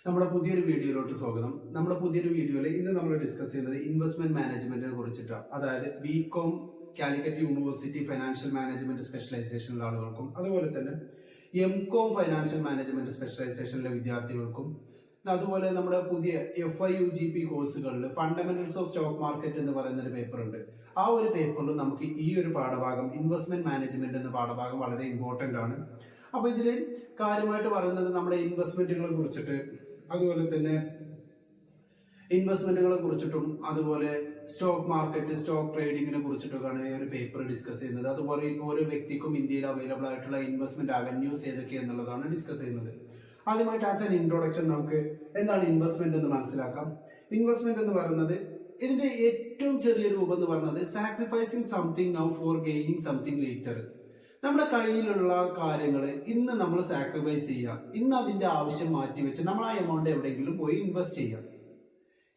നമ്മുടെ പുതിയൊരു വീഡിയോയിലോട്ട് സ്വാഗതം. നമ്മുടെ പുതിയൊരു വീഡിയോയിൽ ഇന്ന് നമ്മൾ ഡിസ്കസ് ചെയ്യുന്നത് ഇൻവെസ്റ്റ്മെന്റ് മാനേജ്മെന്റിനെ കുറിച്ചിട്ടാണ്. അതായത് BCom Calicut university financial management സ്പെഷ്യലൈസേഷനിലെ ആളുകൾക്കും അതുപോലെ തന്നെ എംകോം ഫൈനാൻഷ്യൽ മാനേജ്മെന്റ് സ്പെഷ്യലൈസേഷനിലെ വിദ്യാർത്ഥികൾക്കും അതുപോലെ നമ്മുടെ പുതിയ FIUGP കോഴ്സുകളിൽ ഫണ്ടമെന്റൽസ് ഓഫ് സ്റ്റോക്ക് മാർക്കറ്റ് എന്ന് പറയുന്ന ഒരു പേപ്പർ ഉണ്ട്. ആ ഒരു പേപ്പറിൽ നമുക്ക് ഈ ഒരു പാഠഭാഗം ഇൻവെസ്റ്റ്മെന്റ് മാനേജ്മെന്റ് എന്ന പാഠഭാഗം വളരെ ഇമ്പോർട്ടൻ്റ് ആണ്. അപ്പോൾ ഇതിൽ കാര്യമായിട്ട് പറയുന്നത് നമ്മുടെ ഇൻവെസ്റ്റ്മെന്റുകളെ കുറിച്ചിട്ട്, അതുപോലെ തന്നെ ഇൻവെസ്റ്റ്മെന്റുകളെ കുറിച്ചിട്ടും അതുപോലെ സ്റ്റോക്ക് മാർക്കറ്റ്, സ്റ്റോക്ക് ട്രേഡിങ്ങിനെ കുറിച്ചിട്ടൊക്കെയാണ് ഈ ഒരു പേപ്പർ ഡിസ്കസ് ചെയ്യുന്നത്. അതുപോലെ ഓരോ വ്യക്തിക്കും ഇന്ത്യയിൽ അവൈലബിൾ ആയിട്ടുള്ള ഇൻവെസ്റ്റ്മെന്റ് അവന്യൂസ് ഏതൊക്കെ എന്നുള്ളതാണ് ഡിസ്കസ് ചെയ്യുന്നത്. ആദ്യമായിട്ട് ആസ് ആൻ ഇൻട്രൊഡക്ഷൻ നമുക്ക് എന്താണ് ഇൻവെസ്റ്റ്മെന്റ് എന്ന് മനസ്സിലാക്കാം. ഇൻവെസ്റ്റ്മെന്റ് എന്ന് പറയുന്നത് ഇതിന്റെ ഏറ്റവും ചെറിയ രൂപം എന്ന് പറയുന്നത് sacrificing something now for gaining something later. നമ്മുടെ കയ്യിലുള്ള കാര്യങ്ങൾ ഇന്ന് നമ്മൾ സാക്രിഫൈസ് ചെയ്യുക, ഇന്ന് അതിന്റെ ആവശ്യം മാറ്റി വെച്ച് നമ്മൾ ആ എമൗണ്ട് എവിടെയെങ്കിലും പോയി ഇൻവെസ്റ്റ് ചെയ്യുക.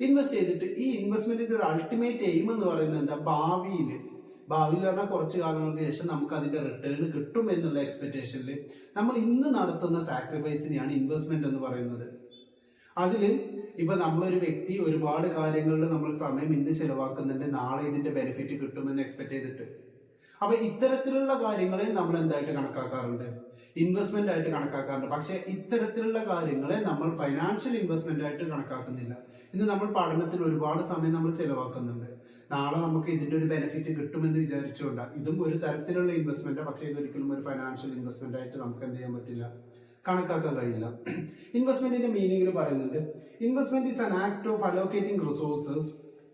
ഇൻവെസ്റ്റ് ചെയ്തിട്ട് ഈ ഇൻവെസ്റ്റ്മെന്റിന്റെ ഒരു അൾട്ടിമേറ്റ് എയിം എന്ന് പറയുന്നത് എന്താ, ഭാവിയിൽ പറഞ്ഞാൽ കുറച്ച് കാലങ്ങൾക്ക് ശേഷം നമുക്ക് അതിന്റെ റിട്ടേൺ കിട്ടും എന്നുള്ള എക്സ്പെക്ടേഷനിൽ നമ്മൾ ഇന്ന് നടത്തുന്ന സാക്രിഫൈസിനെയാണ് ഇൻവെസ്റ്റ്മെന്റ് എന്ന് പറയുന്നത്. അതിൽ ഇപ്പൊ നമ്മളൊരു വ്യക്തി ഒരുപാട് കാര്യങ്ങളിൽ നമ്മൾ സമയം ഇന്ന് ചെലവാക്കുന്നുണ്ട്, നാളെ ഇതിന്റെ ബെനിഫിറ്റ് കിട്ടുമെന്ന് എക്സ്പെക്ട് ചെയ്തിട്ട്. അപ്പൊ ഇത്തരത്തിലുള്ള കാര്യങ്ങളെ നമ്മൾ എന്തായിട്ട് കണക്കാക്കാറുണ്ട്, ഇൻവെസ്റ്റ്മെന്റ് ആയിട്ട് കണക്കാക്കാറുണ്ട്. പക്ഷെ ഇത്തരത്തിലുള്ള കാര്യങ്ങളെ നമ്മൾ ഫൈനാൻഷ്യൽ ഇൻവെസ്റ്റ്മെന്റ് ആയിട്ട് കണക്കാക്കുന്നില്ല. ഇന്ന് നമ്മൾ പഠനത്തിൽ ഒരുപാട് സമയം നമ്മൾ ചെലവാക്കുന്നുണ്ട്, നാളെ നമുക്ക് ഇതിന്റെ ഒരു ബെനിഫിറ്റ് കിട്ടുമെന്ന് വിചാരിച്ചുകൊണ്ട് ഇതും ഒരു തരത്തിലുള്ള ഇൻവെസ്റ്റ്മെന്റ്. പക്ഷെ ഇതൊരിക്കലും ഒരു ഫൈനാൻഷ്യൽ ഇൻവെസ്റ്റ്മെന്റ് ആയിട്ട് നമുക്ക് എന്ത് ചെയ്യാൻ പറ്റില്ല, കണക്കാക്കാൻ കഴിയില്ല. ഇൻവെസ്റ്റ്മെന്റിന്റെ മീനിങ്ങിൽ പറയുന്നുണ്ട്, investment is an act of allocating resources,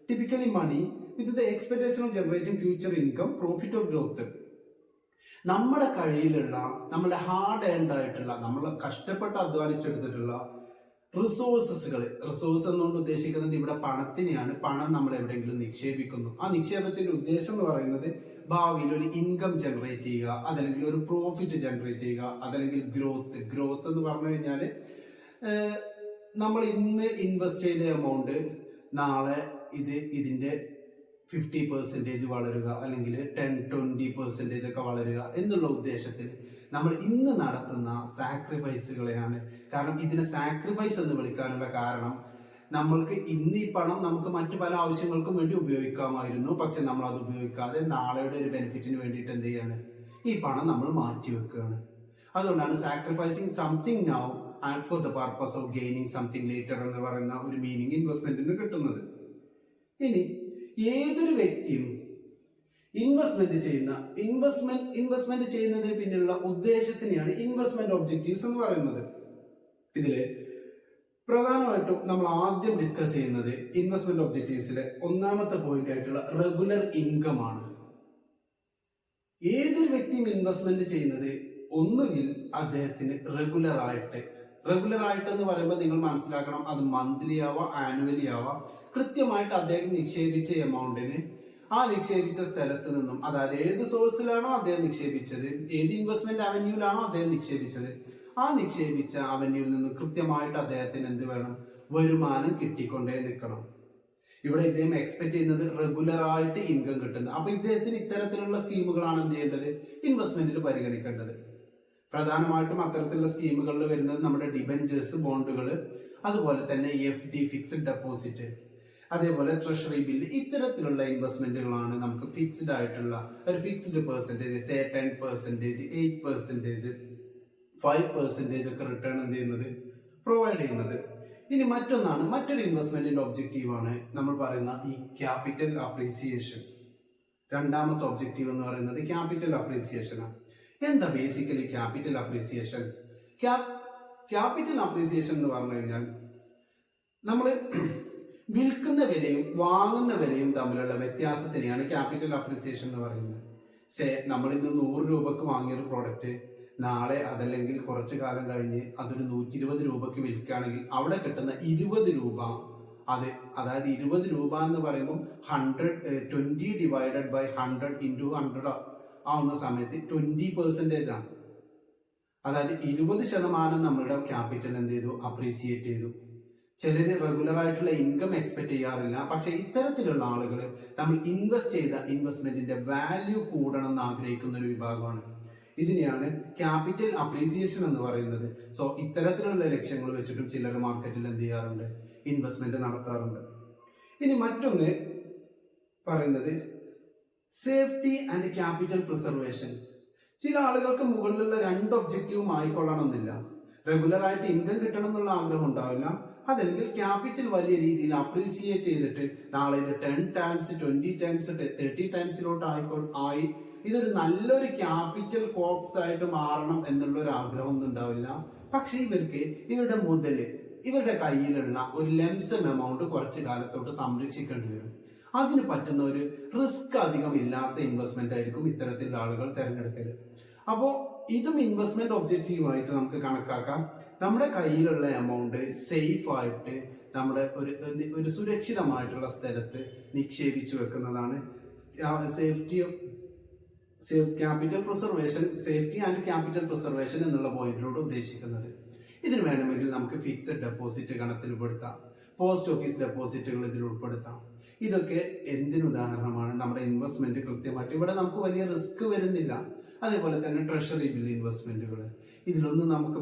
typically money, with the expectation of generating future income, profit or growth. നമ്മുടെ കയ്യിലുള്ള, നമ്മുടെ ഹാർഡ് ഏൺഡ് ആയിട്ടുള്ള, നമ്മൾ കഷ്ടപ്പെട്ട് അധ്വാനിച്ചെടുത്തിട്ടുള്ള റിസോഴ്സ് എന്നുകൊണ്ട് ഉദ്ദേശിക്കുന്നത് ഇവിടെ പണത്തിനെയാണ്. പണം നമ്മൾ എവിടെയെങ്കിലും നിക്ഷേപിക്കുന്നു. ആ നിക്ഷേപത്തിന്റെ ഉദ്ദേശം എന്ന് പറയുന്നത് ഭാവിയിൽ ഒരു ഇൻകം ജനറേറ്റ് ചെയ്യുക, അതല്ലെങ്കിൽ ഒരു പ്രോഫിറ്റ് ജനറേറ്റ് ചെയ്യുക, അതല്ലെങ്കിൽ ഗ്രോത്ത് എന്ന് പറഞ്ഞു കഴിഞ്ഞാൽ നമ്മൾ ഇന്ന് ഇൻവെസ്റ്റ് ചെയ്ത എമൗണ്ട് നാളെ ഇതിന്റെ 50% വളരുക, അല്ലെങ്കിൽ 10-20% ഒക്കെ വളരുക എന്നുള്ള ഉദ്ദേശത്തിൽ നമ്മൾ ഇന്ന് നടത്തുന്ന സാക്രിഫൈസുകളെയാണ്. കാരണം ഇതിനെ സാക്രിഫൈസ് എന്ന് വിളിക്കാനുള്ള കാരണം, നമ്മൾക്ക് ഇന്ന് ഈ പണം നമുക്ക് മറ്റു പല ആവശ്യങ്ങൾക്കും വേണ്ടി ഉപയോഗിക്കാമായിരുന്നു. പക്ഷെ നമ്മൾ അത് ഉപയോഗിക്കാതെ നാളെയുടെ ഒരു ബെനിഫിറ്റിന് വേണ്ടിയിട്ട് എന്ത് ചെയ്യാണ്, ഈ പണം നമ്മൾ മാറ്റി വെക്കുകയാണ്. അതുകൊണ്ടാണ് sacrificing something now and for the purpose of gaining something later എന്ന് പറയുന്ന ഒരു മീനിങ് ഇൻവെസ്റ്റ്മെന്റിന് കിട്ടുന്നത്. ഇനി ഏതൊരു വ്യക്തിയും ഇൻവെസ്റ്റ്മെന്റ് ചെയ്യുന്നതിന് പിന്നിലുള്ള ഉദ്ദേശത്തിനെയാണ് ഇൻവെസ്റ്റ്മെന്റ് ഒബ്ജക്റ്റീവ്സ് എന്ന് പറയുന്നത്. ഇതില് പ്രധാനമായിട്ടും നമ്മൾ ആദ്യം ഡിസ്കസ് ചെയ്യുന്നത് ഇൻവെസ്റ്റ്മെന്റ് ഒബ്ജക്റ്റീവ്സിലെ ഒന്നാമത്തെ പോയിന്റ് ആയിട്ടുള്ള റെഗുലർ ഇൻകം ആണ്. ഏതൊരു വ്യക്തിയും ഇൻവെസ്റ്റ്മെന്റ് ചെയ്യുന്നത് ഒന്നുകിൽ അദ്ദേഹത്തിന് റെഗുലർ ആയിട്ട് എന്ന് പറയുമ്പോൾ നിങ്ങൾ മനസ്സിലാക്കണം, അത് മന്ത്ലി ആവാം, ആനുവലി ആവാം. കൃത്യമായിട്ട് അദ്ദേഹം നിക്ഷേപിച്ച എമൗണ്ടിന് ആ നിക്ഷേപിച്ച സ്ഥലത്ത് നിന്നും, അതായത് ഏത് സോഴ്സിലാണോ അദ്ദേഹം നിക്ഷേപിച്ചത്, ഏത് ഇൻവെസ്റ്റ്മെന്റ് അവന്യൂലാണോ അദ്ദേഹം നിക്ഷേപിച്ചത്, ആ നിക്ഷേപിച്ച അവന്യൂവിൽ നിന്നും കൃത്യമായിട്ട് അദ്ദേഹത്തിന് എന്ത് വേണം, വരുമാനം കിട്ടിക്കൊണ്ടേ നിൽക്കണം. ഇവിടെ ഇദ്ദേഹം എക്സ്പെക്ട് ചെയ്യുന്നത് റെഗുലർ ആയിട്ട് ഇൻകം കിട്ടുന്നത്. അപ്പൊ ഇദ്ദേഹത്തിന് ഇത്തരത്തിലുള്ള സ്കീമുകളാണ് എന്ത് ചെയ്യേണ്ടത്, ഇൻവെസ്റ്റ്മെന്റിൽ പരിഗണിക്കേണ്ടത്. പ്രധാനമായിട്ടും അത്തരത്തിലുള്ള സ്കീമുകളിൽ വരുന്നത് നമ്മുടെ ഡിബെഞ്ചേഴ്സ്, ബോണ്ടുകൾ, അതുപോലെ തന്നെ FD ഫിക്സ്ഡ് ഡെപ്പോസിറ്റ്, അതേപോലെ ട്രഷറി ബില്ല്. ഇത്തരത്തിലുള്ള ഇൻവെസ്റ്റ്മെന്റുകളാണ് നമുക്ക് ഫിക്സ്ഡ് ആയിട്ടുള്ള ഒരു ഫിക്സ്ഡ് പെർസെന്റേജ്, 10%, 8%, 5% ഒക്കെ റിട്ടേൺ എന്ത് ചെയ്യുന്നത്, പ്രൊവൈഡ് ചെയ്യുന്നത്. ഇനി മറ്റൊരു ഇൻവെസ്റ്റ്മെന്റിന്റെ ഒബ്ജക്റ്റീവാണ് നമ്മൾ പറയുന്ന ഈ ക്യാപിറ്റൽ അപ്രീസിയേഷൻ. രണ്ടാമത്തെ ഒബ്ജക്റ്റീവ് എന്ന് പറയുന്നത് ക്യാപിറ്റൽ അപ്രീസിയേഷൻ ആണ്. എന്താ basically capital appreciation? Capital appreciation എന്ന് പറഞ്ഞു കഴിഞ്ഞാൽ നമ്മൾ വിൽക്കുന്ന വിലയും വാങ്ങുന്ന വിലയും തമ്മിലുള്ള വ്യത്യാസത്തിനെയാണ് ക്യാപിറ്റൽ അപ്രീസിയേഷൻ എന്ന് പറയുന്നത്. നമ്മൾ ഇന്ന് 100 രൂപക്ക് വാങ്ങിയൊരു പ്രോഡക്റ്റ് നാളെ അതല്ലെങ്കിൽ കുറച്ചു കാലം കഴിഞ്ഞ് അതൊരു 120 രൂപക്ക് വിൽക്കുകയാണെങ്കിൽ അവിടെ കിട്ടുന്ന 20 രൂപ, അതായത് 20 രൂപ എന്ന് പറയുമ്പോൾ 20 ഡിവൈഡഡ് ബൈ 100 ഇൻറ്റു 100 ആവുന്ന സമയത്ത് 20% ആണ്. അതായത് 20% നമ്മളുടെ ക്യാപിറ്റൽ എന്ത് ചെയ്തു, അപ്രീസിയേറ്റ് ചെയ്തു. ചിലർ റെഗുലർ ആയിട്ടുള്ള ഇൻകം എക്സ്പെക്ട് ചെയ്യാറില്ല. പക്ഷെ ഇത്തരത്തിലുള്ള ആളുകൾ നമ്മൾ ഇൻവെസ്റ്റ് ചെയ്ത ഇൻവെസ്റ്റ്മെന്റിന്റെ വാല്യൂ കൂടണം എന്ന് ആഗ്രഹിക്കുന്ന ഒരു വിഭാഗമാണ്. ഇതിനെയാണ് ക്യാപിറ്റൽ അപ്രീസിയേഷൻ എന്ന് പറയുന്നത്. സോ ഇത്തരത്തിലുള്ള ലക്ഷ്യങ്ങൾ വെച്ചിട്ടും ചിലർ മാർക്കറ്റിൽ എന്ത് ചെയ്യാറുണ്ട്, ഇൻവെസ്റ്റ്മെന്റ് നടത്താറുണ്ട്. ഇനി മറ്റൊന്ന് പറയുന്നത് സേഫ്റ്റി ആൻഡ് ക്യാപിറ്റൽ പ്രിസർവേഷൻ. ചില ആളുകൾക്ക് മുകളിലുള്ള 2 ഒബ്ജക്റ്റീവും ആയിക്കൊള്ളണമെന്നില്ല. റെഗുലർ ആയിട്ട് ഇൻകം കിട്ടണം എന്നുള്ള ആഗ്രഹം ഉണ്ടാവില്ല, അതല്ലെങ്കിൽ ക്യാപിറ്റൽ വലിയ രീതിയിൽ അപ്രീസിയേറ്റ് ചെയ്തിട്ട് നാളെ ഇത് 10 ടൈംസ് 20 ടൈംസ് 30 ടൈംസിലോട്ട് ആയി ഇതൊരു നല്ലൊരു ക്യാപിറ്റൽ കോപ്സ് ആയിട്ട് മാറണം എന്നുള്ള ഒരു ആഗ്രഹം ഒന്നും ഉണ്ടാവില്ല. പക്ഷെ ഇവർക്ക് ഇവരുടെ മുതല് ഇവരുടെ കയ്യിലുള്ള ഒരു ലംസം എമൗണ്ട് കുറച്ച് കാലത്തോട്ട് സംരക്ഷിക്കേണ്ടി വരും. അതിന് പറ്റുന്ന ഒരു റിസ്ക് അധികം ഇല്ലാത്ത ഇൻവെസ്റ്റ്മെന്റ് ആയിരിക്കും ഇത്തരത്തിലുള്ള ആളുകൾ തിരഞ്ഞെടുക്കല്. അപ്പോൾ ഇതും ഇൻവെസ്റ്റ്മെന്റ് ഒബ്ജക്റ്റീവായിട്ട് നമുക്ക് കണക്കാക്കാം. നമ്മുടെ കയ്യിലുള്ള എമൗണ്ട് സേഫ് ആയിട്ട് നമ്മുടെ ഒരു സുരക്ഷിതമായിട്ടുള്ള സ്ഥലത്ത് നിക്ഷേപിച്ചു വെക്കുന്നതാണ് capital preservation, safety and capital preservation എന്നുള്ള പോയിന്റിലൂടെ ഉദ്ദേശിക്കുന്നത്. ഇതിന് വേണമെങ്കിൽ നമുക്ക് ഫിക്സഡ് ഡെപ്പോസിറ്റ് ഗണത്തിൽ ഉൾപ്പെടുത്താം, പോസ്റ്റ് ഓഫീസ് ഡെപ്പോസിറ്റുകൾ ഇതിൽ ഉൾപ്പെടുത്താം. ഇതൊക്കെ എന്തിനുദാഹരണമാണ്? നമ്മുടെ ഇൻവെസ്റ്റ്മെന്റ് കൃത്യമായിട്ട് ഇവിടെ നമുക്ക് വലിയ റിസ്ക് വരുന്നില്ല. അതേപോലെ തന്നെ ട്രഷറി ബിൽ ഇൻവെസ്റ്റ്മെന്റുകൾ, ഇതിലൊന്നും നമുക്ക്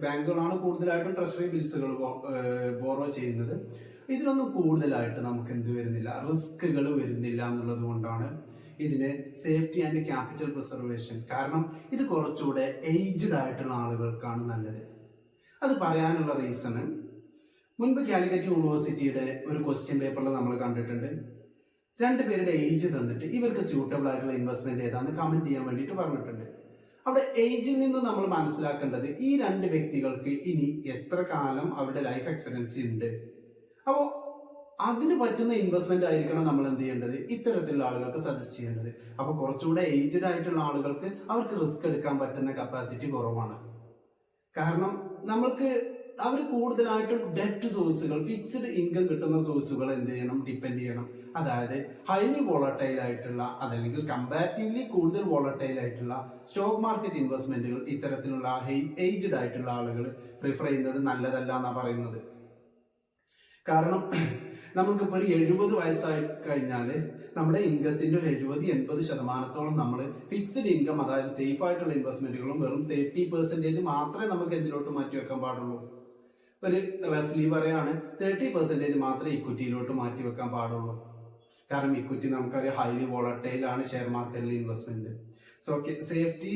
ബാങ്കുകളാണ് കൂടുതലായിട്ടും ട്രഷറി ബിൽസുകൾ ബോറോ ചെയ്യുന്നത്. ഇതിലൊന്നും കൂടുതലായിട്ട് നമുക്ക് എന്ത് വരുന്നില്ല, റിസ്കുകൾ വരുന്നില്ല എന്നുള്ളത് കൊണ്ടാണ് ഇതിന് സേഫ്റ്റി ആൻഡ് ക്യാപിറ്റൽ പ്രിസർവേഷൻ. കാരണം ഇത് കുറച്ചുകൂടെ ഏജ്ഡ് ആയിട്ടുള്ള ആളുകൾക്കാണ് നല്ലത്. അത് പറയാനുള്ള റീസണ്, മുൻപ് കാലിക്കറ്റ് യൂണിവേഴ്സിറ്റിയുടെ ഒരു ക്വസ്റ്റ്യൻ പേപ്പറിൽ നമ്മൾ കണ്ടിട്ടുണ്ട്. 2 പേരുടെ ഏജ് തന്നിട്ട് ഇവർക്ക് സ്യൂട്ടബിൾ ആയിട്ടുള്ള ഇൻവെസ്റ്റ്മെന്റ് ഏതാണെന്ന് കമന്റ് ചെയ്യാൻ വേണ്ടിയിട്ട് പറഞ്ഞിട്ടുണ്ട്. അവിടെ ഏജിൽ നിന്ന് നമ്മൾ മനസ്സിലാക്കേണ്ടത് ഈ 2 വ്യക്തികൾക്ക് ഇനി എത്ര കാലം അവരുടെ ലൈഫ് എക്സ്പെക്ടൻസി ഉണ്ട്. അപ്പോൾ അതിന് പറ്റുന്ന ഇൻവെസ്റ്റ്മെന്റ് ആയിരിക്കണം നമ്മൾ എന്ത് ചെയ്യേണ്ടത്, ഇത്തരത്തിലുള്ള ആളുകൾക്ക് സജസ്റ്റ് ചെയ്യേണ്ടത്. അപ്പോൾ കുറച്ചുകൂടെ ഏജ്ഡ് ആയിട്ടുള്ള ആളുകൾക്ക് അവർക്ക് റിസ്ക് എടുക്കാൻ പറ്റുന്ന കപ്പാസിറ്റി കുറവാണ്. കാരണം നമ്മൾക്ക് അവർ കൂടുതലായിട്ടും ഡെറ്റ് സോഴ്സുകൾ, ഫിക്സ്ഡ് ഇൻകം കിട്ടുന്ന സോഴ്സുകൾ എന്ത് ചെയ്യണം, ഡിപ്പെൻഡ് ചെയ്യണം. അതായത് ഹൈലി വോളട്ടൈൽ ആയിട്ടുള്ള അതല്ലെങ്കിൽ കമ്പാരിറ്റീവ്ലി കൂടുതൽ വോളട്ടൈൽ ആയിട്ടുള്ള സ്റ്റോക്ക് മാർക്കറ്റ് ഇൻവെസ്റ്റ്മെന്റുകൾ ഇത്തരത്തിലുള്ള ഏജ്ഡ് ആയിട്ടുള്ള ആളുകൾ പ്രിഫർ ചെയ്യുന്നത് നല്ലതല്ല എന്നാണ് പറയുന്നത്. കാരണം നമുക്കിപ്പോൾ ഒരു 70 വയസ്സായി കഴിഞ്ഞാൽ നമ്മുടെ ഇൻകത്തിന്റെ ഒരു 70-80% നമ്മൾ ഫിക്സ്ഡ് ഇൻകം, അതായത് സേഫ് ആയിട്ടുള്ള ഇൻവെസ്റ്റ്മെന്റുകളും വെറും 30% മാത്രമേ നമുക്ക് എന്തിലോട്ട് മാറ്റി വെക്കാൻ പാടുള്ളൂ. ഒരു റഫ്ലി പറയാണ് 30% മാത്രമേ ഇക്വിറ്റിയിലോട്ട് മാറ്റി വെക്കാൻ പാടുള്ളൂ. കാരണം ഇക്വിറ്റി നമുക്കറിയാം ഹൈലി വോളട്ടൈൽ ആണ് ഷെയർ മാർക്കറ്റിൽ ഇൻവെസ്റ്റ്മെന്റ്. സോ സേഫ്റ്റി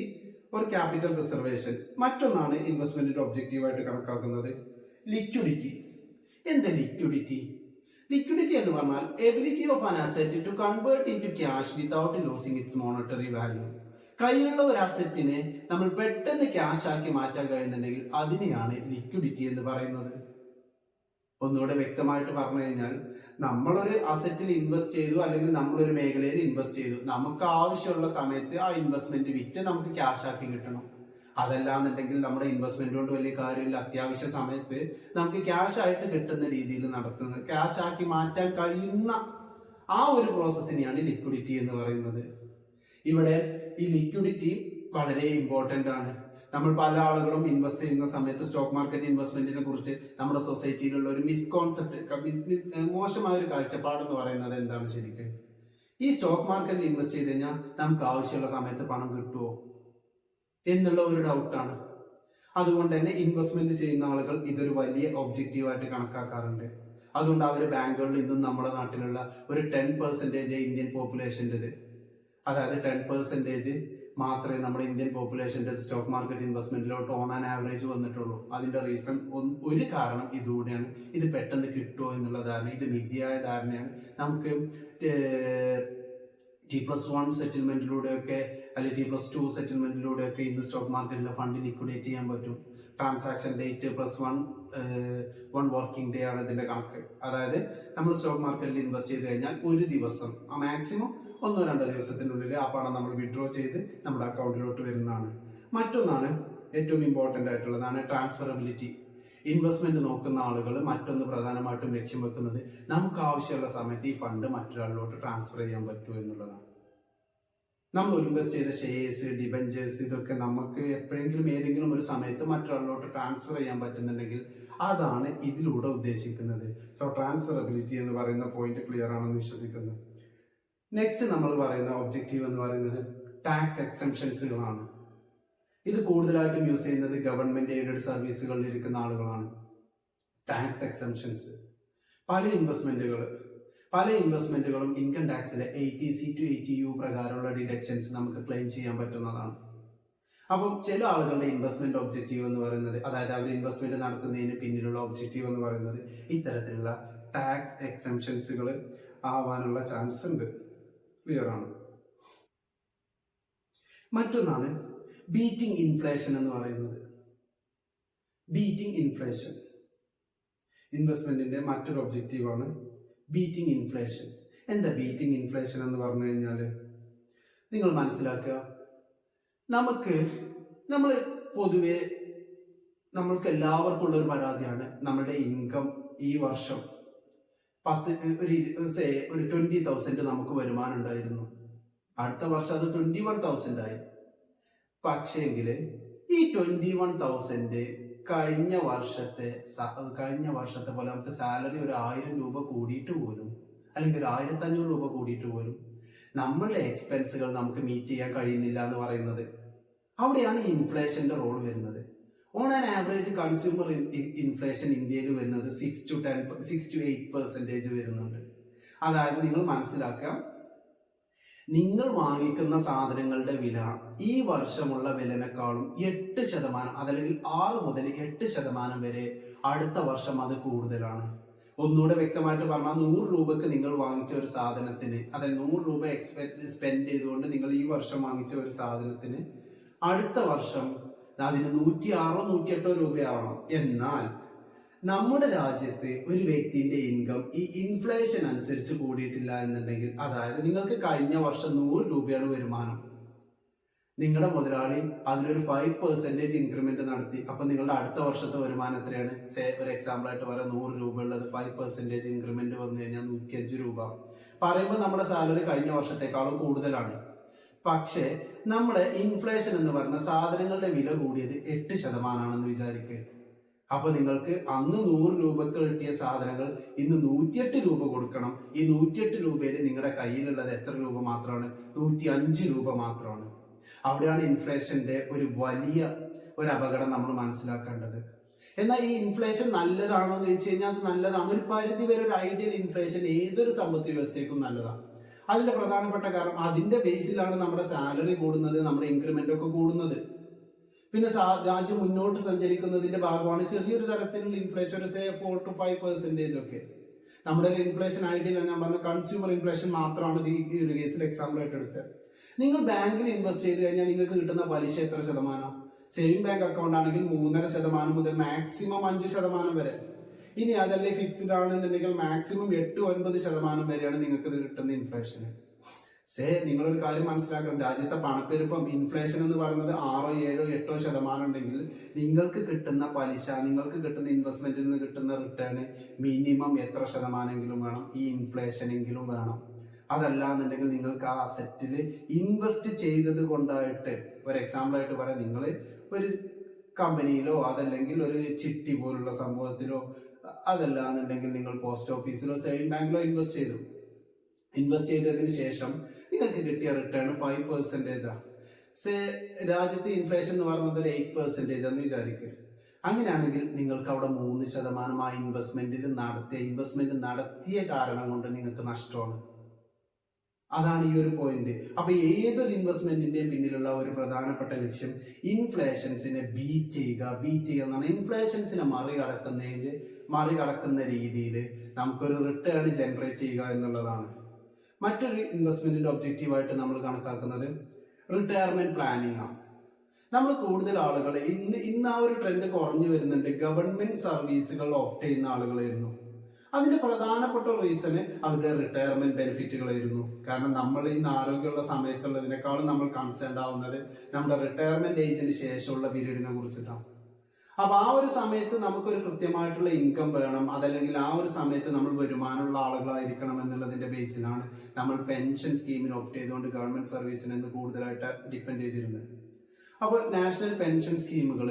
ഒരു ക്യാപിറ്റൽ പ്രിസർവേഷൻ. മറ്റൊന്നാണ് ഇൻവെസ്റ്റ്മെന്റിന്റെ ഒബ്ജക്റ്റീവായിട്ട് കണക്കാക്കുന്നത് ലിക്വിഡിറ്റി. എന്താ ലിക്വിഡിറ്റി? ലിക്വിഡിറ്റി എന്ന് പറഞ്ഞാൽ ability of an asset to convert into cash without losing its monetary value. കയ്യിലുള്ള ഒരു അസറ്റിനെ നമ്മൾ പെട്ടെന്ന് ക്യാഷ് ആക്കി മാറ്റാൻ കഴിയുന്നുണ്ടെങ്കിൽ അതിനെയാണ് ലിക്വിഡിറ്റി എന്ന് പറയുന്നത്. ഒന്നുകൂടെ വ്യക്തമായിട്ട് പറഞ്ഞു കഴിഞ്ഞാൽ, നമ്മളൊരു അസറ്റിൽ ഇൻവെസ്റ്റ് ചെയ്തു അല്ലെങ്കിൽ നമ്മളൊരു മേഖലയിൽ ഇൻവെസ്റ്റ് ചെയ്തു, നമുക്ക് ആവശ്യമുള്ള സമയത്ത് ആ ഇൻവെസ്റ്റ്മെന്റ് വിറ്റ് നമുക്ക് ക്യാഷ് ആക്കി കിട്ടണം. അതല്ലാന്നുണ്ടെങ്കിൽ നമ്മുടെ ഇൻവെസ്റ്റ്മെന്റ് കൊണ്ട് വലിയ കാര്യമില്ല. അത്യാവശ്യ സമയത്ത് നമുക്ക് ക്യാഷ് ആയിട്ട് കിട്ടുന്ന രീതിയിൽ നടത്തുന്നത്, ക്യാഷ് ആക്കി മാറ്റാൻ കഴിയുന്ന ആ ഒരു പ്രോസസ്സിനെയാണ് ലിക്വിഡിറ്റി എന്ന് പറയുന്നത്. ഇവിടെ ഈ ലിക്വിഡിറ്റി വളരെ ഇമ്പോർട്ടൻ്റ് ആണ്. നമ്മൾ പല ആളുകളും ഇൻവെസ്റ്റ് ചെയ്യുന്ന സമയത്ത് സ്റ്റോക്ക് മാർക്കറ്റ് ഇൻവെസ്റ്റ്മെന്റിനെ കുറിച്ച് നമ്മുടെ സൊസൈറ്റിയിലുള്ള ഒരു മിസ്കോൺസെപ്റ്റ്, മോശമായ ഒരു കാഴ്ചപ്പാടെന്ന് പറയുന്നത് എന്താണ് ശരിക്കും? ഈ സ്റ്റോക്ക് മാർക്കറ്റിൽ ഇൻവെസ്റ്റ് ചെയ്ത് കഴിഞ്ഞാൽ നമുക്ക് ആവശ്യമുള്ള സമയത്ത് പണം കിട്ടുമോ എന്നുള്ള ഒരു ഡൗട്ടാണ്. അതുകൊണ്ട് തന്നെ ഇൻവെസ്റ്റ്മെന്റ് ചെയ്യുന്ന ആളുകൾ ഇതൊരു വലിയ ഒബ്ജക്റ്റീവായിട്ട് കണക്കാക്കാറുണ്ട്. അതുകൊണ്ട് അവർ ബാങ്കുകളിൽ ഇന്നും നമ്മുടെ നാട്ടിലുള്ള ഒരു 10% ഇന്ത്യൻ പോപ്പുലേഷൻ്റെത്, അതായത് 10% മാത്രമേ നമ്മുടെ ഇന്ത്യൻ പോപ്പുലേഷൻ്റെ സ്റ്റോക്ക് മാർക്കറ്റ് ഇൻവെസ്റ്റ്മെന്റിലോട്ട് ഓൺ ആൻ ആവറേജ് വന്നിട്ടുള്ളൂ. അതിന്റെ റീസൺ ഒരു കാരണം ഇതുകൂടിയാണ്. ഇത് പെട്ടെന്ന് കിട്ടുമോ എന്നുള്ള ധാരണ, ഇത് മിഥ്യയായ ധാരണയാണ്. നമുക്ക് T+1 സെറ്റിൽമെന്റിലൂടെയൊക്കെ അല്ലെങ്കിൽ T+2 സെറ്റിൽമെന്റിലൂടെയൊക്കെ ഇന്ന് സ്റ്റോക്ക് മാർക്കറ്റിലെ ഫണ്ട് ലിക്വിഡേറ്റ് ചെയ്യാൻ പറ്റും. ട്രാൻസാക്ഷൻ ഡേറ്റ് +1 വർക്കിംഗ് ഡേ ആണ് ഇതിന്റെ കണക്ക്. അതായത് നമ്മൾ സ്റ്റോക്ക് മാർക്കറ്റിൽ ഇൻവെസ്റ്റ് ചെയ്ത് കഴിഞ്ഞാൽ ഒരു ദിവസം, മാക്സിമം 1-2 ദിവസത്തിനുള്ളിൽ ആ പണം നമ്മൾ വിഡ്രോ ചെയ്ത് നമ്മുടെ അക്കൗണ്ടിലോട്ട് വരുന്നതാണ്. മറ്റൊന്നാണ് ഏറ്റവും ഇമ്പോർട്ടൻ്റ് ആയിട്ടുള്ളതാണ് ട്രാൻസ്ഫറബിലിറ്റി. ഇൻവെസ്റ്റ്മെന്റ് നോക്കുന്ന ആളുകൾ മറ്റൊന്ന് പ്രധാനമായിട്ടും ലക്ഷ്യം വെക്കുന്നത് നമുക്ക് ആവശ്യമുള്ള സമയത്ത് ഈ ഫണ്ട് മറ്റൊരാളിലോട്ട് ട്രാൻസ്ഫർ ചെയ്യാൻ പറ്റുമോ എന്നുള്ളതാണ്. നമ്മൾ ഇൻവെസ്റ്റ് ചെയ്ത ഷെയർസ്, ഡിബഞ്ചേഴ്സ്, ഇതൊക്കെ നമുക്ക് എപ്പോഴെങ്കിലും ഏതെങ്കിലും ഒരു സമയത്ത് മറ്റൊരാളിലോട്ട് ട്രാൻസ്ഫർ ചെയ്യാൻ പറ്റുന്നുണ്ടെങ്കിൽ അതാണ് ഇതിലൂടെ ഉദ്ദേശിക്കുന്നത്. സോ ട്രാൻസ്ഫറബിലിറ്റി എന്ന് പറയുന്ന പോയിന്റ് ക്ലിയർ ആണെന്ന് വിശ്വസിക്കുന്നു. നെക്സ്റ്റ് നമ്മൾ പറയുന്ന ഒബ്ജക്റ്റീവ് എന്ന് പറയുന്നത് ടാക്സ് എക്സംഷൻസുകളാണ്. ഇത് കൂടുതലായിട്ടും യൂസ് ചെയ്യുന്നത് ഗവൺമെന്റ് എയ്ഡഡ് സർവീസുകളിൽ ഇരിക്കുന്ന ആളുകളാണ്. ടാക്സ് എക്സംഷൻസ്, പല ഇൻവെസ്റ്റ്മെന്റുകളും ഇൻകം ടാക്സിലെ 80C to 80U പ്രകാരമുള്ള ഡിഡക്ഷൻസ് നമുക്ക് ക്ലെയിം ചെയ്യാൻ പറ്റുന്നതാണ്. അപ്പം ചില ആളുകളുടെ ഇൻവെസ്റ്റ്മെന്റ് ഒബ്ജക്റ്റീവ് എന്ന് പറയുന്നത്, അതായത് അവർ ഇൻവെസ്റ്റ്മെന്റ് നടത്തുന്നതിന് പിന്നിലുള്ള ഒബ്ജക്റ്റീവ് എന്ന് പറയുന്നത് ഇത്തരത്തിലുള്ള ടാക്സ് എക്സംഷൻസുകൾ ആവാനുള്ള ചാൻസ് ഉണ്ട്. ക്ലിയർ ആണ്. മറ്റൊന്നാണ് ബീറ്റിംഗ് ഇൻഫ്ലേഷൻ എന്ന് പറയുന്നത്. ബീറ്റിംഗ് ഇൻഫ്ലേഷൻ ഇൻവെസ്റ്റ്മെന്റിന്റെ മറ്റൊരു ഒബ്ജക്റ്റീവാണ് ബീറ്റിംഗ് ഇൻഫ്ലേഷൻ. എന്താ ബീറ്റിംഗ് ഇൻഫ്ലേഷൻ എന്ന് പറഞ്ഞു കഴിഞ്ഞാൽ, നിങ്ങൾ മനസ്സിലാക്കുക, നമ്മൾ പൊതുവെ നമ്മൾക്ക് എല്ലാവർക്കും ഉള്ള ഒരു പരാതിയാണ് നമ്മളുടെ ഇൻകം ഈ വർഷം ഒരു 20,000 നമുക്ക് വരുമാനം ഉണ്ടായിരുന്നു, അടുത്ത വർഷം അത് 21,000 ആയി. പക്ഷേങ്കിൽ ഈ 21,000 കഴിഞ്ഞ വർഷത്തെ പോലെ നമുക്ക് സാലറി ഒരു 1000 രൂപ കൂടിയിട്ട് പോലും, അല്ലെങ്കിൽ ഒരു 1500 രൂപ കൂടിയിട്ട് പോലും നമ്മളുടെ എക്സ്പെൻസുകൾ നമുക്ക് മീറ്റ് ചെയ്യാൻ കഴിയുന്നില്ല എന്ന് പറയുന്നത്, അവിടെയാണ് ഈ ഇൻഫ്ലേഷന്റെ റോൾ വരുന്നത്. On an average consumer inflation ഇന്ത്യയിൽ വരുന്നത് 6 to 8% വരുന്നുണ്ട്. അതായത് നിങ്ങൾ മനസ്സിലാക്കുക, നിങ്ങൾ വാങ്ങിക്കുന്ന സാധനങ്ങളുടെ വില ഈ വർഷമുള്ള വിലനേക്കാളും 8%, അതല്ലെങ്കിൽ 6 മുതൽ 8% വരെ അടുത്ത വർഷം അത് കൂടുതലാണ്. ഒന്നുകൂടെ വ്യക്തമായിട്ട് പറഞ്ഞാൽ 100 രൂപക്ക് നിങ്ങൾ വാങ്ങിച്ച ഒരു സാധനത്തിന്, അതായത് 100 രൂപ സ്പെൻഡ് ചെയ്തുകൊണ്ട് നിങ്ങൾ ഈ വർഷം വാങ്ങിച്ച ഒരു സാധനത്തിന് അടുത്ത വർഷം അതിന് 106 108 രൂപയാവണം. എന്നാൽ നമ്മുടെ രാജ്യത്ത് ഒരു വ്യക്തിന്റെ ഇൻകം ഈ ഇൻഫ്ലേഷൻ അനുസരിച്ച് കൂടിയിട്ടില്ല എന്നുണ്ടെങ്കിൽ, അതായത് നിങ്ങൾക്ക് കഴിഞ്ഞ വർഷം 100 രൂപയാണ് വരുമാനം, നിങ്ങളുടെ മുതലാളി അതിലൊരു 5% ഇൻക്രിമെന്റ് നടത്തി, അപ്പൊ നിങ്ങളുടെ അടുത്ത വർഷത്തെ വരുമാനം എത്രയാണ്? ഒരു എക്സാമ്പിൾ ആയിട്ട് പറയാം, 100 രൂപ ഉള്ളത് 5% ഇൻക്രിമെന്റ് വന്നു കഴിഞ്ഞാൽ 105 രൂപ. പറയുമ്പോൾ നമ്മുടെ സാലറി കഴിഞ്ഞ വർഷത്തെക്കാളും കൂടുതലാണ്. പക്ഷേ നമ്മുടെ ഇൻഫ്ലേഷൻ എന്ന് പറഞ്ഞ സാധനങ്ങളുടെ വില കൂടിയത് 8% വിചാരിക്കുക. അപ്പൊ നിങ്ങൾക്ക് അന്ന് 100 രൂപക്ക് കിട്ടിയ സാധനങ്ങൾ ഇന്ന് 108 രൂപ കൊടുക്കണം. ഈ 108 രൂപയിൽ നിങ്ങളുടെ കയ്യിലുള്ളത് എത്ര രൂപ മാത്രമാണ്? 105 രൂപ മാത്രമാണ്. അവിടെയാണ് ഇൻഫ്ലേഷന്റെ ഒരു അപകടം നമ്മൾ മനസ്സിലാക്കേണ്ടത്. എന്നാൽ ഈ ഇൻഫ്ലേഷൻ നല്ലതാണോ എന്ന് ചോദിച്ചു കഴിഞ്ഞാൽ അത് നല്ലതാണ്. ഒരു പരിധി വരെ ഒരു ഐഡിയൽ ഇൻഫ്ലേഷൻ ഏതൊരു സമ്പദ് വ്യവസ്ഥയ്ക്കും നല്ലതാണ്. അതിന്റെ പ്രധാനപ്പെട്ട കാരണം അതിന്റെ ബേസിലാണ് നമ്മുടെ സാലറി കൂടുന്നത്, നമ്മുടെ ഇൻക്രിമെന്റ് ഒക്കെ കൂടുന്നത്. പിന്നെ രാജ്യം മുന്നോട്ട് സഞ്ചരിക്കുന്നതിന്റെ ഭാഗമാണ് ചെറിയൊരു തരത്തിലുള്ള ഇൻഫ്ലേഷൻ, ഒരു 4 to 5% ഒക്കെ. നമ്മുടെ ഇൻഫ്ലേഷൻ ഐഡിയൽ ഞാൻ പറഞ്ഞ കൺസ്യൂമർ ഇൻഫ്ലേഷൻ മാത്രമാണ് ഈ ഒരു കേസിൽ എക്സാമ്പിൾ ആയിട്ട് എടുത്തത്. നിങ്ങൾ ബാങ്കിൽ ഇൻവെസ്റ്റ് ചെയ്ത് കഴിഞ്ഞാൽ നിങ്ങൾക്ക് കിട്ടുന്ന പലിശ എത്ര ശതമാനം? സേവിംഗ് ബാങ്ക് അക്കൗണ്ട് ആണെങ്കിൽ 3.5% മുതൽ മാക്സിമം 5% വരെ. ഇനി അതല്ലേ ഫിക്സ്ഡ് ആണെന്നുണ്ടെങ്കിൽ മാക്സിമം 8-9% വരെയാണ് നിങ്ങൾക്ക് ഇത് കിട്ടുന്ന ഇൻഫ്ലേഷൻ. നിങ്ങളൊരു കാര്യം മനസ്സിലാക്കണം, രാജ്യത്തെ പണപ്പെരുപ്പം ഇൻഫ്ലേഷൻ എന്ന് പറയുന്നത് 6-7-8% ഉണ്ടെങ്കിൽ നിങ്ങൾക്ക് കിട്ടുന്ന പലിശ, നിങ്ങൾക്ക് കിട്ടുന്ന ഇൻവെസ്റ്റ്മെന്റിൽ നിന്ന് കിട്ടുന്ന റിട്ടേൺ മിനിമം എത്ര ശതമാനെങ്കിലും വേണം? ഈ ഇൻഫ്ലേഷനെങ്കിലും വേണം. അതല്ല എന്നുണ്ടെങ്കിൽ നിങ്ങൾക്ക് ആ അസറ്റിൽ ഇൻവെസ്റ്റ് ചെയ്തത് കൊണ്ടായിട്ട്, ഒരു എക്സാമ്പിൾ ആയിട്ട് പറയാം, നിങ്ങൾ ഒരു കമ്പനിയിലോ അതല്ലെങ്കിൽ ഒരു ചിട്ടി പോലുള്ള സംഭവത്തിലോ, അതല്ല എന്നുണ്ടെങ്കിൽ നിങ്ങൾ പോസ്റ്റ് ഓഫീസിലോ സേവിംഗ് ബാങ്കിലോ ഇൻവെസ്റ്റ് ചെയ്തതിന് ശേഷം നിങ്ങൾക്ക് കിട്ടിയ റിട്ടേൺ 5%. രാജ്യത്തെ ഇൻഫ്ലേഷൻ എന്ന് പറയുന്നത് ഒരു 8% എന്ന് വിചാരിക്കുക. അങ്ങനെയാണെങ്കിൽ നിങ്ങൾക്ക് അവിടെ 3% ആ ഇൻവെസ്റ്റ്മെന്റ് നടത്തിയ കാരണം കൊണ്ട് നിങ്ങൾക്ക് നഷ്ടമാണ്. അതാണ് ഈ ഒരു പോയിന്റ്. അപ്പൊ ഏതൊരു ഇൻവെസ്റ്റ്മെന്റിന്റെയും പിന്നിലുള്ള ഒരു പ്രധാനപ്പെട്ട ലക്ഷ്യം ഇൻഫ്ലേഷൻസിനെ ബീറ്റ് ചെയ്യുക എന്നാണ്. ഇൻഫ്ലേഷൻസിനെ മറികടക്കുന്ന രീതിയിൽ നമുക്കൊരു റിട്ടേൺ ജനറേറ്റ് ചെയ്യുക എന്നുള്ളതാണ്. മറ്റൊരു ഇൻവെസ്റ്റ്മെന്റിന്റെ ഒബ്ജക്റ്റീവായിട്ട് നമ്മൾ കണക്കാക്കുന്നത് റിട്ടയർമെന്റ് പ്ലാനിങ് ആണ്. നമ്മൾ കൂടുതൽ ആളുകൾ ഇന്ന് ആ ഒരു ട്രെൻഡ് കുറഞ്ഞു വരുന്നുണ്ട്. ഗവൺമെന്റ് സർവീസുകൾ ഓപ്റ്റ് ചെയ്യുന്ന ആളുകളായിരുന്നു. അതിന്റെ പ്രധാനപ്പെട്ട റീസണ് അവരുടെ റിട്ടയർമെന്റ് ബെനിഫിറ്റുകളായിരുന്നു. കാരണം നമ്മൾ ഇന്ന് ആരോഗ്യമുള്ള സമയത്തുള്ളതിനേക്കാളും നമ്മൾ കൺസേൺ ആവുന്നത് നമ്മുടെ റിട്ടയർമെന്റ് ഏജിന് ശേഷമുള്ള പീരീഡിനെ കുറിച്ചിട്ടാണ്. അപ്പൊ ആ ഒരു സമയത്ത് നമുക്കൊരു കൃത്യമായിട്ടുള്ള ഇൻകം വേണം, അതല്ലെങ്കിൽ ആ ഒരു സമയത്ത് നമ്മൾ വരുമാനമുള്ള ആളുകളായിരിക്കണം എന്നുള്ളതിന്റെ ബേസിലാണ് നമ്മൾ പെൻഷൻ സ്കീമിന് ഓപ്റ്റ് ചെയ്തുകൊണ്ട് ഗവൺമെന്റ് സർവീസിനെ കൂടുതലായിട്ട് ഡിപ്പെൻഡ് ചെയ്തിരുന്നത്. അപ്പോൾ നാഷണൽ പെൻഷൻ സ്കീമുകൾ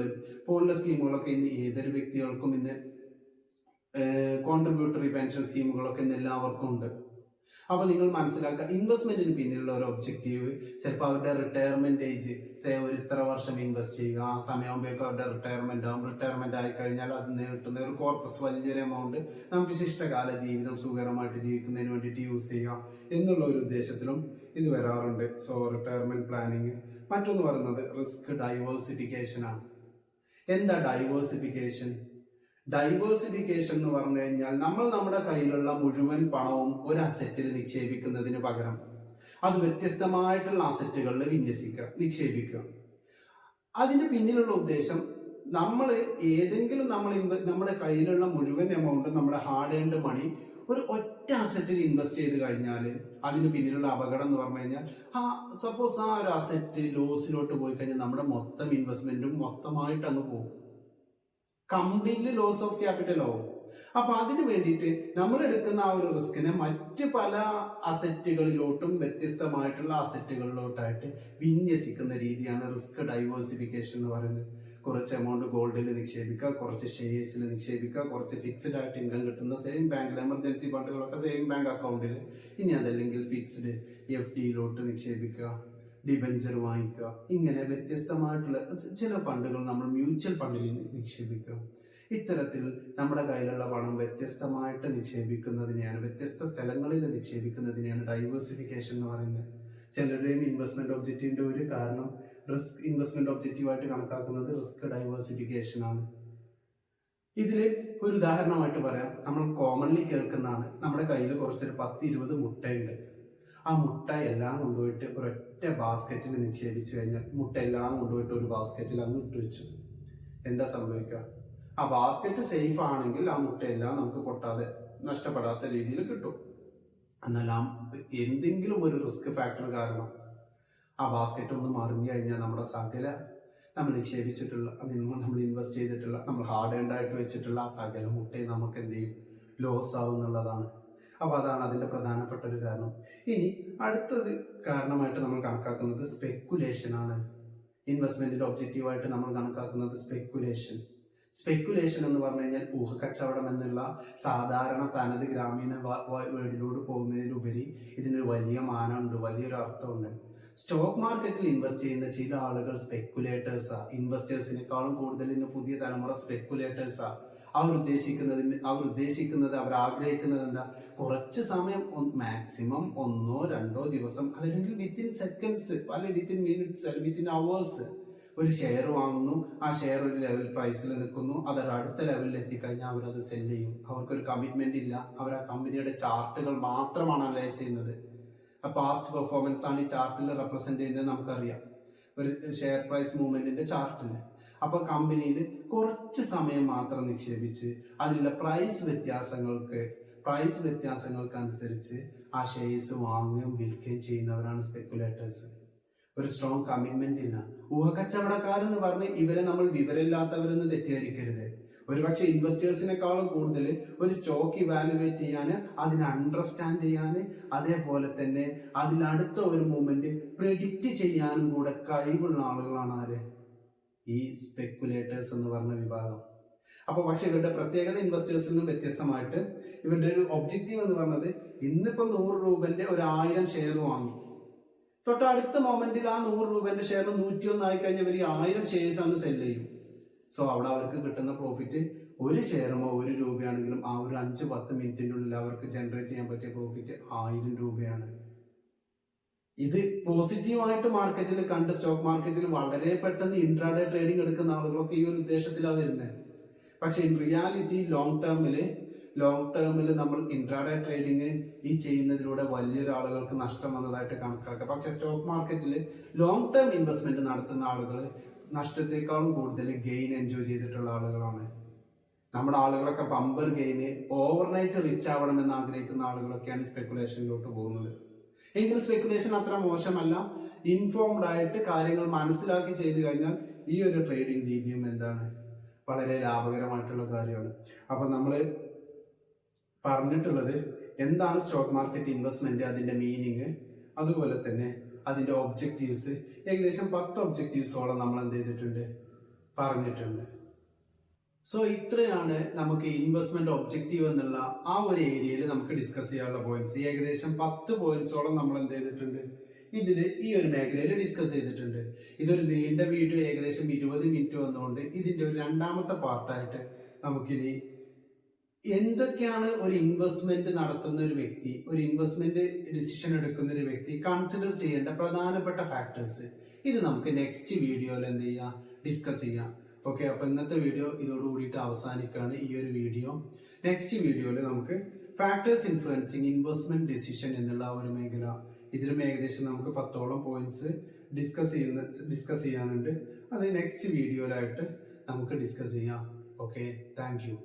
പോലുള്ള സ്കീമുകളൊക്കെ ഇന്ന് ഏതൊരു വ്യക്തികൾക്കും ഇന്ന് കോൺട്രിബ്യൂട്ടറി പെൻഷൻ സ്കീമുകളൊക്കെ ഇന്ന് എല്ലാവർക്കും ഉണ്ട്. അപ്പോൾ നിങ്ങൾ മനസ്സിലാക്കുക, ഇൻവെസ്റ്റ്മെന്റിന് പിന്നിലുള്ള ഒരു ഒബ്ജക്റ്റീവ് ചിലപ്പോൾ അവരുടെ റിട്ടയർമെന്റ് ഏജ് ഒരു ഇത്ര വർഷം ഇൻവെസ്റ്റ് ചെയ്യുക, ആ സമയമാകുമ്പോഴേക്കും അവരുടെ റിട്ടയർമെന്റ് ആവും. റിട്ടയർമെന്റ് ആയി കഴിഞ്ഞാൽ അത് കിട്ടുന്ന ഒരു കോർപ്പസ് വലിയൊരു എമൗണ്ട് നമുക്ക് ശിഷ്ടകാല ജീവിതം സുഖകരമായിട്ട് ജീവിക്കുന്നതിന് വേണ്ടിയിട്ട് യൂസ് ചെയ്യാം എന്നുള്ള ഒരു ഉദ്ദേശത്തിലും ഇത് വരാറുണ്ട്. So retirement planning. മറ്റൊന്ന് പറയുന്നത് റിസ്ക് ഡൈവേഴ്സിഫിക്കേഷൻ ആണ്. എന്താ ഡൈവേഴ്സിഫിക്കേഷൻ? ഡൈവേഴ്സിഫിക്കേഷൻ എന്ന് പറഞ്ഞു കഴിഞ്ഞാൽ നമ്മൾ നമ്മുടെ കയ്യിലുള്ള മുഴുവൻ പണവും ഒരു അസറ്റിൽ നിക്ഷേപിക്കുന്നതിന് പകരം അത് വ്യത്യസ്തമായിട്ടുള്ള അസറ്റുകളിൽ നിക്ഷേപിക്കുക. അതിന്റെ പിന്നിലുള്ള ഉദ്ദേശം നമ്മൾ നമ്മുടെ കയ്യിലുള്ള മുഴുവൻ എമൗണ്ടും നമ്മുടെ ഹാർഡ് ഏൺഡ് മണി ഒരു ഒറ്റ അസറ്റിൽ ഇൻവെസ്റ്റ് ചെയ്ത് കഴിഞ്ഞാൽ അതിന് പിന്നിലുള്ള അപകടം എന്ന് പറഞ്ഞു കഴിഞ്ഞാൽ സപ്പോസ് ആ ഒരു അസറ്റ് ലോസിലോട്ട് പോയി കഴിഞ്ഞാൽ നമ്മുടെ മൊത്തം ഇൻവെസ്റ്റ്മെന്റും മൊത്തമായിട്ട് അങ്ങ് പോകും, കംപ്ലീറ്റ്ലി ലോസ് ഓഫ് ക്യാപിറ്റൽ ആവും. അപ്പൊ അതിന് വേണ്ടിയിട്ട് നമ്മൾ എടുക്കുന്ന ആ ഒരു റിസ്കിനെ മറ്റ് പല അസറ്റുകളിലോട്ടും വ്യത്യസ്തമായിട്ടുള്ള അസറ്റുകളിലോട്ടായിട്ട് വിന്യസിക്കുന്ന രീതിയാണ് റിസ്ക് ഡൈവേഴ്സിഫിക്കേഷൻ എന്ന് പറയുന്നത്. കുറച്ച് എമൗണ്ട് ഗോൾഡിൽ നിക്ഷേപിക്കുക, കുറച്ച് ഷെയർസിൽ നിക്ഷേപിക്കുക, കുറച്ച് ഫിക്സ്ഡ് ആയിട്ട് ഇൻകം കിട്ടുന്ന സെയിം ബാങ്കിൽ എമർജൻസി ഫണ്ടുകളൊക്കെ സെയിം ബാങ്ക് അക്കൗണ്ടിൽ, ഇനി അതല്ലെങ്കിൽ ഫിക്സ്ഡ് FD നിക്ഷേപിക്കുക, ഡിബഞ്ചർ വാങ്ങിക്കുക. ഇങ്ങനെ വ്യത്യസ്തമായിട്ടുള്ള ചില ഫണ്ടുകൾ നമ്മൾ മ്യൂച്വൽ ഫണ്ടിൽ നിക്ഷേപിക്കുക. ഇത്തരത്തിൽ നമ്മുടെ കയ്യിലുള്ള പണം വ്യത്യസ്തമായിട്ട് നിക്ഷേപിക്കുന്നതിനെയാണ്, വ്യത്യസ്ത സ്ഥലങ്ങളിൽ നിക്ഷേപിക്കുന്നതിനെയാണ് ഡൈവേഴ്സിഫിക്കേഷൻ എന്ന് പറയുന്നത്. ചിലരുടെയും ഇൻവെസ്റ്റ്മെന്റ് ഒബ്ജക്റ്റീവിന്റെ ഒരു കാരണം റിസ്ക് ഇൻവെസ്റ്റ്മെന്റ് ഒബ്ജക്റ്റീവായിട്ട് കണക്കാക്കുന്നത് റിസ്ക് ഡൈവേഴ്സിഫിക്കേഷൻ ആണ്. ഇതിൽ ഒരു ഉദാഹരണമായിട്ട് പറയാം, നമ്മൾ കോമൺലി കേൾക്കുന്നതാണ്. നമ്മുടെ കയ്യിൽ കുറച്ചൊരു 10-20 മുട്ടയുണ്ട്. ആ മുട്ട എല്ലാം കൊണ്ടുപോയിട്ട് ഒരൊറ്റ ബാസ്ക്കറ്റിൽ നിക്ഷേപിച്ചു കഴിഞ്ഞാൽ മുട്ട എല്ലാം കൊണ്ടുപോയിട്ട് ഒരു ബാസ്ക്കറ്റിൽ അങ്ങ് ഇട്ട് വെച്ചു. എന്താ സംഭവിക്കുക? ആ ബാസ്ക്കറ്റ് സേഫ് ആണെങ്കിൽ ആ മുട്ടയെല്ലാം നമുക്ക് പൊട്ടാതെ നഷ്ടപ്പെടാത്ത രീതിയിൽ കിട്ടും. എന്നാൽ എന്തെങ്കിലും ഒരു റിസ്ക് ഫാക്ടർ കാരണം ആ ബാസ്ക്കറ്റ് ഒന്ന് മറിഞ്ഞു കഴിഞ്ഞാൽ നമ്മുടെ സകല നമ്മൾ നിക്ഷേപിച്ചിട്ടുള്ള, നമ്മൾ ഇൻവെസ്റ്റ് ചെയ്തിട്ടുള്ള, നമ്മൾ ഹാർഡ് ഏൺഡ് ആയിട്ട് വെച്ചിട്ടുള്ള ആ സകല മുട്ടയും നമുക്ക് എന്ത് ചെയ്യും? ലോസ് ആവും എന്നുള്ളതാണ്. അപ്പോൾ അതാണ് അതിൻ്റെ പ്രധാനപ്പെട്ട ഒരു കാരണം. ഇനി അടുത്തൊരു കാരണമായിട്ട് നമ്മൾ കണക്കാക്കുന്നത് സ്പെക്കുലേഷൻ ആണ്. ഇൻവെസ്റ്റ്മെന്റിന്റെ ഒബ്ജക്റ്റീവായിട്ട് നമ്മൾ കണക്കാക്കുന്നത് സ്പെക്കുലേഷൻ എന്ന് പറഞ്ഞു കഴിഞ്ഞാൽ ഊഹക്കച്ചവടം എന്നുള്ള സാധാരണ തനത് ഗ്രാമീണ വേർഡിലോട് പോകുന്നതിലുപരി ഇതിനൊരു വലിയ മാനമുണ്ട്, വലിയൊരു അർത്ഥമുണ്ട്. സ്റ്റോക്ക് മാർക്കറ്റിൽ ഇൻവെസ്റ്റ് ചെയ്യുന്ന ചില ആളുകൾ സ്പെക്കുലേറ്റേഴ്സാ. ഇൻവെസ്റ്റേഴ്സിനേക്കാളും കൂടുതൽ ഇന്ന് പുതിയ തലമുറ സ്പെക്കുലേറ്റേഴ്സാ. അവർ ആഗ്രഹിക്കുന്നത് എന്താ? കുറച്ച് സമയം, മാക്സിമം 1-2 ദിവസം, അല്ലെങ്കിൽ വിത്തിൻ സെക്കൻഡ്സ്, അല്ലെങ്കിൽ വിത്തിൻ മിനിറ്റ്സ്, അല്ലെങ്കിൽ വിത്തിൻ അവേഴ്സ് ഒരു ഷെയർ വാങ്ങുന്നു. ആ ഷെയർ ഒരു ലെവൽ പ്രൈസിൽ നിൽക്കുന്നു. അതൊരു അടുത്ത ലെവലിൽ എത്തിക്കഴിഞ്ഞാൽ അവരത് സെല്ല് ചെയ്യും. അവർക്കൊരു കമ്മിറ്റ്മെന്റ് ഇല്ല. അവർ ആ കമ്പനിയുടെ ചാർട്ടുകൾ മാത്രമാണ് അനലൈസ് ചെയ്യുന്നത്. പാസ്റ്റ് പെർഫോമൻസ് ആണ് ഈ ചാർട്ടിൽ റെപ്രസെന്റ് ചെയ്യുന്നത് നമുക്കറിയാം, ഒരു ഷെയർ പ്രൈസ് മൂവ്മെന്റിന്റെ ചാർട്ടിൽ. അപ്പൊ കമ്പനിയിൽ കുറച്ച് സമയം മാത്രം നിക്ഷേപിച്ച് അതിലുള്ള പ്രൈസ് വ്യത്യാസങ്ങൾക്കനുസരിച്ച് ആ ഷെയർസ് വാങ്ങുകയും വിൽക്കുകയും ചെയ്യുന്നവരാണ് സ്പെക്കുലേറ്റേഴ്സ്. ഒരു സ്ട്രോങ് കമ്മിറ്റ്മെന്റ് ഇല്ല. ഊഹക്കച്ചവടക്കാരെന്ന് പറഞ്ഞ് ഇവരെ നമ്മൾ വിവരമില്ലാത്തവരെന്ന് തെറ്റിദ്ധരിക്കരുത്. ഒരുപക്ഷെ ഇൻവെസ്റ്റേഴ്സിനേക്കാളും കൂടുതൽ ഒരു സ്റ്റോക്ക് ഇവാലുവേറ്റ് ചെയ്യാൻ, അതിനെ അണ്ടർസ്റ്റാൻഡ് ചെയ്യാൻ, അതേപോലെ തന്നെ അതിലടുത്ത ഒരു മൂവ്മെന്റ് പ്രെഡിക്റ്റ് ചെയ്യാനും കൂടെ കഴിവുള്ള ആളുകളാണ് ആര്? ഈ സ്പെക്കുലേറ്റേഴ്സ് എന്ന് പറഞ്ഞ വിഭാഗം. അപ്പോൾ പക്ഷെ ഇവരുടെ പ്രത്യേകത ഇൻവെസ്റ്റേഴ്സിൽ നിന്നും വ്യത്യസ്തമായിട്ട് ഇവരുടെ ഒരു ഒബ്ജക്റ്റീവ് എന്ന് പറഞ്ഞത്, ഇന്നിപ്പോൾ 100 രൂപന്റെ ഒരു 1000 ഷെയർ വാങ്ങി, തൊട്ടടുത്ത മൊമെന്റിൽ ആ 100 രൂപന്റെ ഷെയർ 101 ആയി കഴിഞ്ഞാൽ ഇവർ 1000 ഷെയർസ് ആണ് സെല് ചെയ്യും. സോ അവിടെ അവർക്ക് കിട്ടുന്ന പ്രോഫിറ്റ് ഒരു ഷെയറുമോ 1 രൂപയാണെങ്കിലും ആ ഒരു 5-10 മിനിറ്റിൻ്റെ ഉള്ളിൽ അവർക്ക് ജനറേറ്റ് ചെയ്യാൻ പറ്റിയ പ്രോഫിറ്റ് 1000 രൂപയാണ്. ഇത് പോസിറ്റീവായിട്ട് മാർക്കറ്റിൽ കണ്ട് സ്റ്റോക്ക് മാർക്കറ്റിൽ വളരെ പെട്ടെന്ന് ഇൻട്രാഡേ ട്രേഡിംഗ് എടുക്കുന്ന ആളുകളൊക്കെ ഈ ഒരു ഉദ്ദേശത്തിലാണ് വരുന്നത്. പക്ഷെ ഇൻ റിയാലിറ്റി ലോങ് ടേമിൽ നമ്മൾ ഇൻട്രാഡേ ട്രേഡിങ് ഈ ചെയ്യുന്നതിലൂടെ വലിയൊരു ആളുകൾക്ക് നഷ്ടം വന്നതായിട്ട് കണക്കാക്കുക. പക്ഷെ സ്റ്റോക്ക് മാർക്കറ്റിൽ ലോങ് ടേം ഇൻവെസ്റ്റ്മെന്റ് നടത്തുന്ന ആളുകൾ നഷ്ടത്തെക്കാളും കൂടുതൽ ഗെയിൻ എൻജോയ് ചെയ്തിട്ടുള്ള ആളുകളാണ്. നമ്മുടെ ആളുകളൊക്കെ ബമ്പർ ഗെയിന്, ഓവർനൈറ്റ് റിച്ച് ആവണമെന്ന് ആഗ്രഹിക്കുന്ന ആളുകളൊക്കെയാണ് സ്പെക്കുലേഷനിലോട്ട് പോകുന്നത്. എങ്കിലും സ്പെക്കുലേഷൻ അത്ര മോശമല്ല. ഇൻഫോംഡ് ആയിട്ട് കാര്യങ്ങൾ മനസ്സിലാക്കി ചെയ്തു കഴിഞ്ഞാൽ ഈ ഒരു ട്രേഡിംഗ് രീതിയും വളരെ ലാഭകരമായിട്ടുള്ള കാര്യമാണ്. അപ്പൊ നമ്മൾ പറഞ്ഞിട്ടുള്ളത് എന്താണ് സ്റ്റോക്ക് മാർക്കറ്റ് ഇൻവെസ്റ്റ്മെന്റ്, അതിന്റെ മീനിങ്, അതുപോലെ തന്നെ അതിന്റെ ഒബ്ജക്റ്റീവ്സ്. ഏകദേശം 10 ഒബ്ജക്റ്റീവ്സോളം നമ്മൾ എന്ത് ചെയ്തിട്ടുണ്ട്, പറഞ്ഞിട്ടുണ്ട്. സോ ഇത്രയാണ് നമുക്ക് ഇൻവെസ്റ്റ്മെന്റ് ഒബ്ജക്റ്റീവ് എന്നുള്ള ആ ഒരു ഏരിയയിൽ നമുക്ക് ഡിസ്കസ് ചെയ്യാനുള്ള പോയിന്റ്സ്. ഏകദേശം 10 പോയിന്റ്സോളം നമ്മൾ എന്ത് ചെയ്തിട്ടുണ്ട് ഇതിൽ ഈ ഒരു മേഖലയിൽ ഡിസ്കസ് ചെയ്തിട്ടുണ്ട്. ഇതൊരു നീണ്ട വീഡിയോ, ഏകദേശം 20 മിനിറ്റ് വന്നുകൊണ്ട് ഇതിന്റെ ഒരു രണ്ടാമത്തെ പാർട്ടായിട്ട് നമുക്കിനി എന്തൊക്കെയാണ് ഒരു ഇൻവെസ്റ്റ്മെന്റ് നടത്തുന്ന ഒരു വ്യക്തി, ഒരു ഇൻവെസ്റ്റ്മെന്റ് ഡിസിഷൻ എടുക്കുന്ന ഒരു വ്യക്തി കൺസിഡർ ചെയ്യേണ്ട പ്രധാനപ്പെട്ട ഫാക്ടേഴ്സ്, ഇത് നമുക്ക് നെക്സ്റ്റ് വീഡിയോയിൽ എന്ത് ചെയ്യാം, ഡിസ്കസ് ചെയ്യാം. ഓക്കെ, അപ്പൊ ഇന്നത്തെ വീഡിയോ ഇതോട് കൂടിയിട്ട് അവസാനിക്കുകയാണ് ഈ ഒരു വീഡിയോ. നെക്സ്റ്റ് വീഡിയോയിൽ നമുക്ക് ഫാക്ടേഴ്സ് ഇൻഫ്ലുവൻസിങ് ഇൻവെസ്റ്റ്മെന്റ് ഡിസിഷൻ എന്നുള്ള ഒരു മേഖല, ഇതിലും ഏകദേശം നമുക്ക് 10ഓളം പോയിന്റ്സ് ഡിസ്കസ് ചെയ്യാനുണ്ട്. അത് നെക്സ്റ്റ് വീഡിയോയിലായിട്ട് നമുക്ക് ഡിസ്കസ് ചെയ്യാം. Okay, thank you.